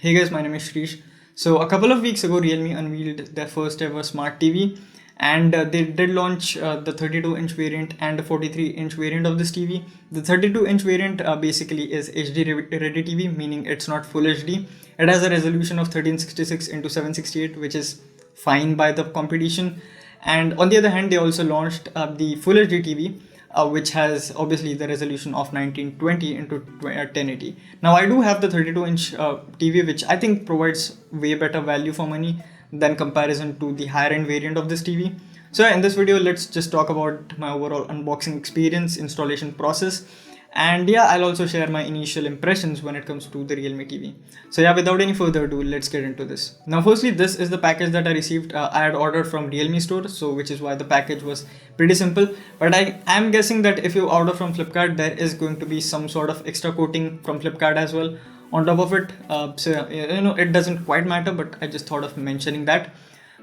Hey guys, my name is Shrish. So a couple of weeks ago, Realme unveiled their first ever smart TV, and they did launch the 32-inch variant and the 43-inch variant of this TV. The 32-inch variant basically is HD ready TV, meaning it's not full HD. It has a resolution of 1366 into 768, which is fine by the competition. And on the other hand, they also launched the full HD TV, which has obviously the resolution of 1920 into 1080. Now I do have the 32-inch TV, which I think provides way better value for money than comparison to the higher end variant of this TV. So in this video, let's just talk about my overall unboxing experience, installation process, and yeah, I'll also share my initial impressions when it comes to the Realme TV. So yeah, without any further ado, let's get into this. Now firstly, this is the package that I received. I had ordered from Realme store, so which is why the package was pretty simple. But I am guessing that if you order from Flipkart, there is going to be some sort of extra coating from Flipkart as well on top of it. So it doesn't quite matter, but I just thought of mentioning that.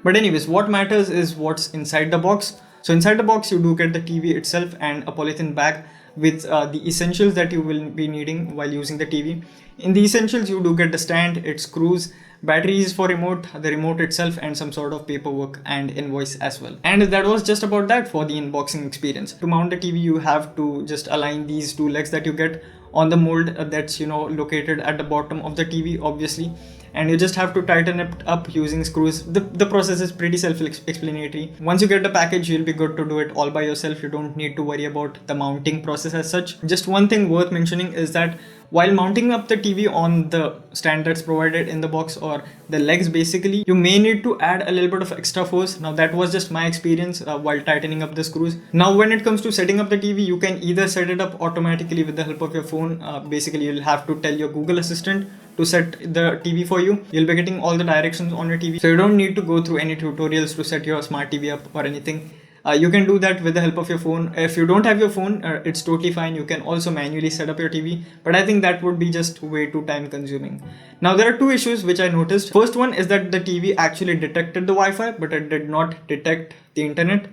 But anyways, what matters is what's inside the box. So inside the box, you do get the TV itself and a polythene bag with the essentials that you will be needing while using the TV. In the essentials, you do get the stand, its screws, batteries for remote, the remote itself, and some sort of paperwork and invoice as well. And that was just about that for the unboxing experience. To mount the TV, you have to just align these two legs that you get on the mold that's located at the bottom of the TV, obviously, and you just have to tighten it up using screws. The process is pretty self-explanatory. Once you get the package, you'll be good to do it all by yourself. You don't need to worry about the mounting process as such. Just one thing worth mentioning is that while mounting up the TV on the stand that's provided in the box, or the legs basically, you may need to add a little bit of extra force. Now that was just my experience while tightening up the screws. Now when it comes to setting up the TV, you can either set it up automatically with the help of your phone. Basically, you'll have to tell your Google Assistant to set the TV for you. You'll be getting all the directions on your TV, so you don't need to go through any tutorials to set your smart TV up or anything. You can do that with the help of your phone. If you don't have your phone, it's totally fine. You can also manually set up your TV, but I think that would be just way too time consuming. Now there are two issues which I noticed. First one is that the TV actually detected the Wi-Fi, but it did not detect the internet.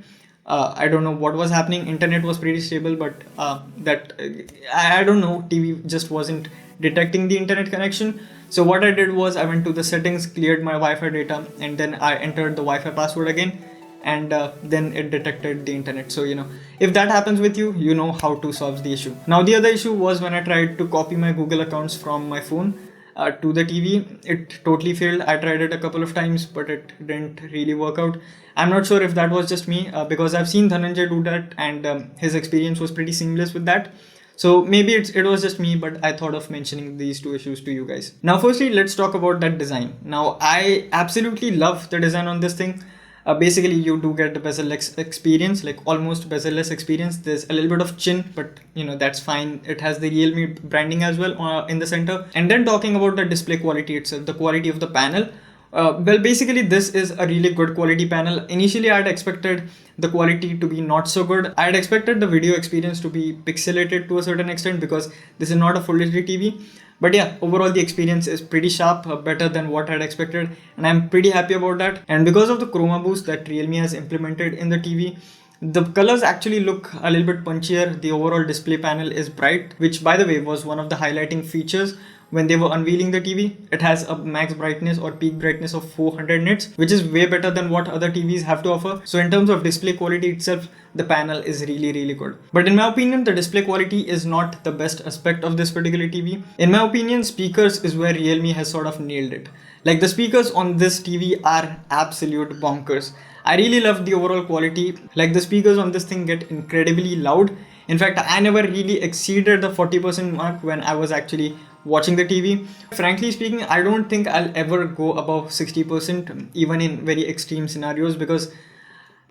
I don't know what was happening. Internet was pretty stable, but I don't know, TV just wasn't detecting the internet connection. So what I did was I went to the settings, cleared my Wi-Fi data, and then I entered the Wi-Fi password again, and then it detected the internet. So if that happens with you, you know how to solve the issue. Now the other issue was when I tried to copy my Google accounts from my phone to the TV. It totally failed. I tried it a couple of times, but it didn't really work out. I'm not sure if that was just me, because I've seen Dhananjay do that, and his experience was pretty seamless with that. So maybe it was just me, but I thought of mentioning these two issues to you guys. Now firstly, let's talk about that design. Now I absolutely love the design on this thing. Basically, you do get the bezel-less experience, like almost bezel-less experience. There's a little bit of chin, but that's fine. It has the Realme branding as well in the center. And then talking about the display quality itself, the quality of the panel. Well, basically, this is a really good quality panel. Initially, I had expected the quality to be not so good. I had expected the video experience to be pixelated to a certain extent, because this is not a full HD TV. But yeah, overall the experience is pretty sharp, better than what I had expected, and I'm pretty happy about that. And because of the chroma boost that Realme has implemented in the TV, the colors actually look a little bit punchier. The overall display panel is bright, which by the way was one of the highlighting features when they were unveiling the TV. It has a max brightness or peak brightness of 400 nits, which is way better than what other TVs have to offer. So in terms of display quality itself, the panel is really good. But in my opinion, the display quality is not the best aspect of this particular TV. In my opinion, speakers is where Realme has sort of nailed it. Like, the speakers on this TV are absolute bonkers. I really love the overall quality. Like, the speakers on this thing get incredibly loud. In fact, I never really exceeded the 40% mark when I was actually watching the TV. Frankly speaking, I don't think I'll ever go above 60%, even in very extreme scenarios, because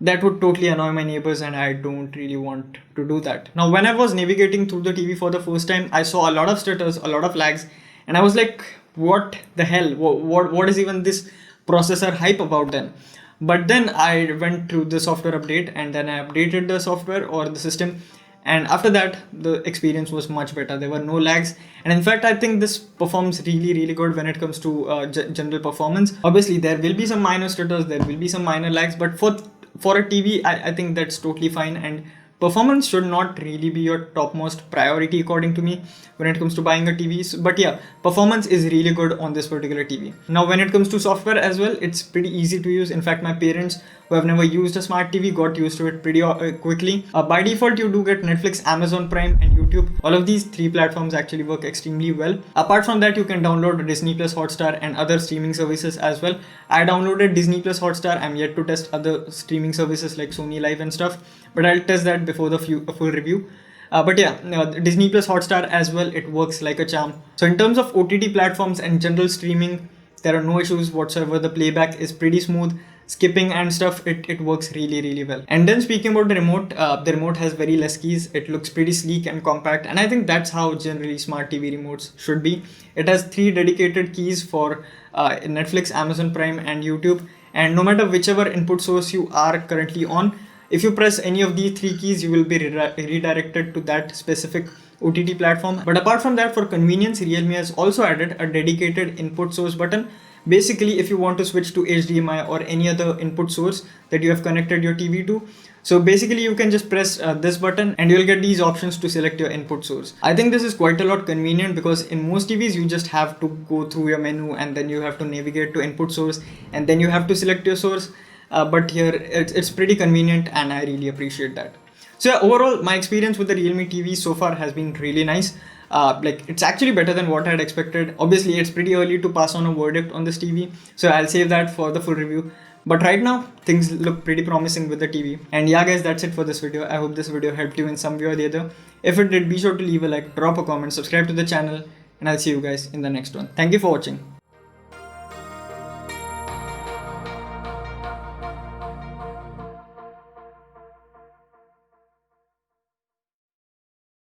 that would totally annoy my neighbors, and I don't really want to do that. Now, when I was navigating through the TV for the first time, I saw a lot of stutters, a lot of lags, and I was like, what the hell? What is even this processor hype about then? But then I went through the software update, and then I updated the software or the system, and after that the experience was much better. There were no lags, and in fact I think this performs really good when it comes to general performance. Obviously there will be some minor stutters, there will be some minor lags, but for a TV I think that's totally fine. And performance should not really be your topmost priority according to me when it comes to buying a TV. But yeah, performance is really good on this particular TV. Now when it comes to software as well, it's pretty easy to use. In fact, my parents who have never used a smart TV got used to it pretty quickly. By default, you do get Netflix, Amazon Prime and YouTube. All of these three platforms actually work extremely well. Apart from that, you can download Disney Plus Hotstar and other streaming services as well. I downloaded Disney Plus Hotstar. I'm yet to test other streaming services like Sony Live and stuff, but I'll test that before the full review. But yeah, Disney Plus Hotstar as well, it works like a charm. So in terms of OTT platforms and general streaming, there are no issues whatsoever. The playback is pretty smooth. Skipping and stuff, it works really well. And then speaking about the remote has very less keys. It looks pretty sleek and compact, and I think that's how generally smart TV remotes should be. It has 3 dedicated keys for Netflix, Amazon Prime and YouTube, and no matter whichever input source you are currently on, if you press any of these 3 keys, you will be redirected to that specific OTT platform. But apart from that, for convenience, Realme has also added a dedicated input source button. Basically, if you want to switch to HDMI or any other input source that you have connected your TV to, so basically you can just press this button and you'll get these options to select your input source. I think this is quite a lot convenient because in most TVs you just have to go through your menu and then you have to navigate to input source and then you have to select your source. But here it's pretty convenient and I really appreciate that. So yeah, overall my experience with the Realme TV so far has been really nice. Like it's actually better than what I had expected. Obviously it's pretty early to pass on a verdict on this TV, so I'll save that for the full review. But right now things look pretty promising with the TV. And yeah guys, that's it for this video. I hope this video helped you in some way or the other. If it did, be sure to leave a like, drop a comment, subscribe to the channel, and I'll see you guys in the next one. Thank you for watching.